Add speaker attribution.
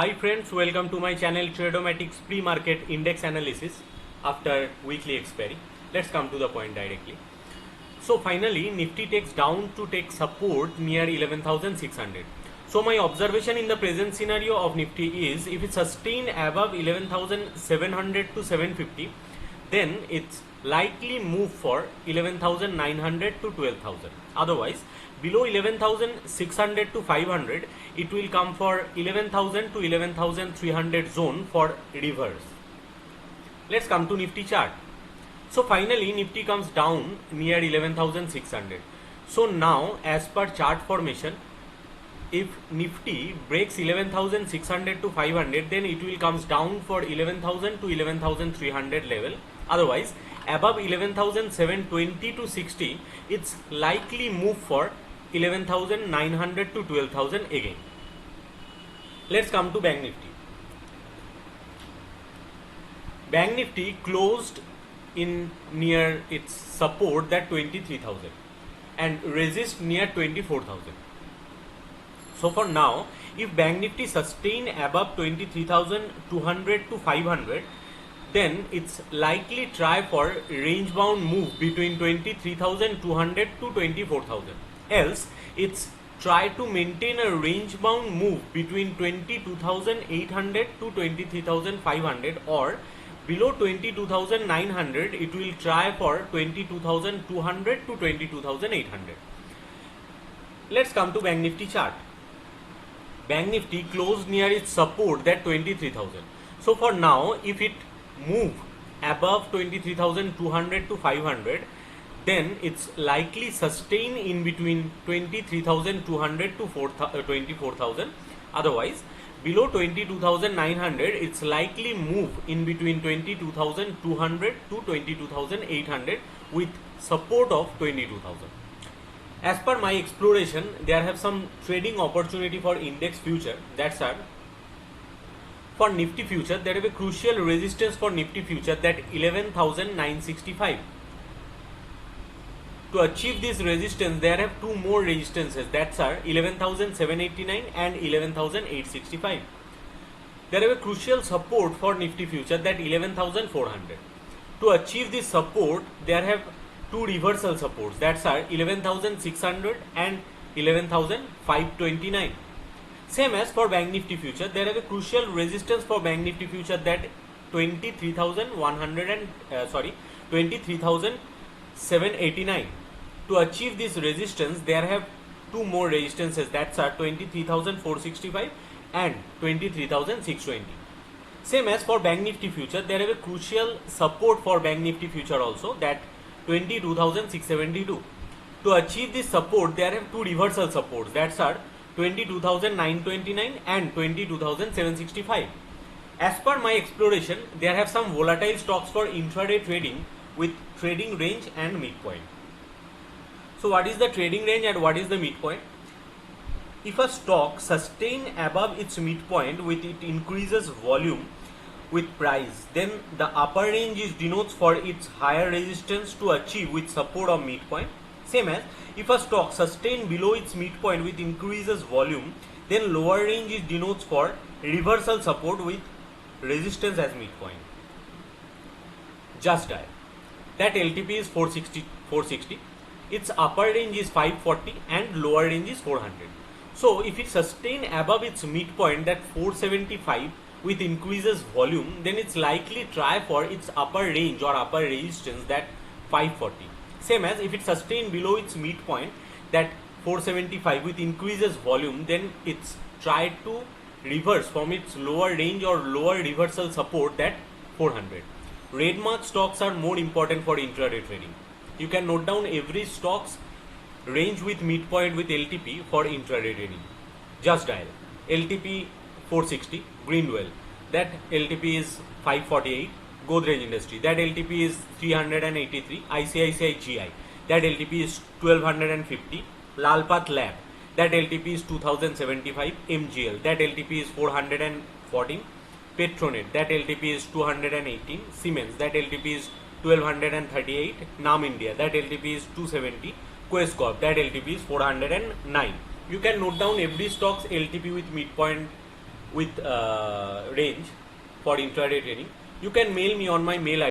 Speaker 1: Hi friends, welcome to my channel Tradomatics pre-market index analysis after weekly expiry. Let's come to the point directly. So finally Nifty takes down to take support near 11,600. So my observation in the present scenario of Nifty is if it sustain above 11,700 to 750, then it's likely move for 11,900 to 12,000. Otherwise, below 11,600 to 500, it will come for 11,000 to 11,300 zone for reverse. Let's come to Nifty chart. So finally, Nifty comes down near 11,600. So now, as per chart formation, if Nifty breaks 11,600 to 500, then it will comes down for 11,000 to 11,300 level. Otherwise, above 11,720 to 60, it's likely move for 11,900 to 12,000 again. Let's come to Bank Nifty. Bank Nifty closed in near its support, that 23,000, and resist near 24,000. So for now, if Bank Nifty sustain above 23,200 to 500, then it's likely try for range bound move between 23,200 to 24,000. Else, it's try to maintain a range bound move between 22,800 to 23,500, or below 22,900, it will try for 22,200 to 22,800. Let's come to Bank Nifty chart. Bank Nifty closed near its support, that 23,000. So for now, if it move above 23,200 to 500, then it's likely sustain in between 23,200 to 24,000. Otherwise, below 22,900, it's likely move in between 22,200 to 22,800 with support of 22,000. As per my exploration, there have some trading opportunity for index future. That's are for Nifty future, there is a crucial resistance for Nifty future, that 11,965. To achieve this resistance, there have two more resistances, that's are 11,789 and 11,865. There is a crucial support for Nifty future, that 11,400. To achieve this support, there have two reversal supports, that's are 11,600 and 11,529. Same as for Bank Nifty future, there is a crucial resistance for Bank Nifty future, that 23,789. To achieve this resistance, there have two more resistances, that's are 23,465 and 23,620. Same as for Bank Nifty future, there is a crucial support for Bank Nifty future also, that 22,672. To achieve this support, there have two reversal supports, that's are 22,929 and 22,765. As per my exploration, there have some volatile stocks for intraday trading with trading range and midpoint. So what is the trading range and what is the midpoint? If a stock sustain above its midpoint with it increases volume with price, then the upper range is denotes for its higher resistance to achieve with support of midpoint. Same as if a stock sustain below its midpoint with increases volume, then lower range is denotes for reversal support with resistance as midpoint. Just Dial, that LTP is 460. Its upper range is 540 and lower range is 400. So if it sustain above its midpoint, that 475, with increases volume, then it's likely try for its upper range or upper resistance, that 540. Same as if it sustain below its midpoint, that 475, with increases volume, then it's try to reverse from its lower range or lower reversal support, that 400. Red mark stocks are more important for intraday trading. You can note down every stock's range with midpoint with LTP for intraday trading. Just Dial, LTP 460. Greenwell, that LTP is 548. Godrej Industry, that LTP is 383. ICICI GI, that LTP is 1250. Lalpath Lab, that LTP is 2075. MGL, that LTP is 414. Petronet, that LTP is 218. Siemens, that LTP is 1238. Nam India, that LTP is 270. Quest Corp, that LTP is 409. You can note down every stock's LTP with midpoint with range for intraday trading, you can mail me on my mail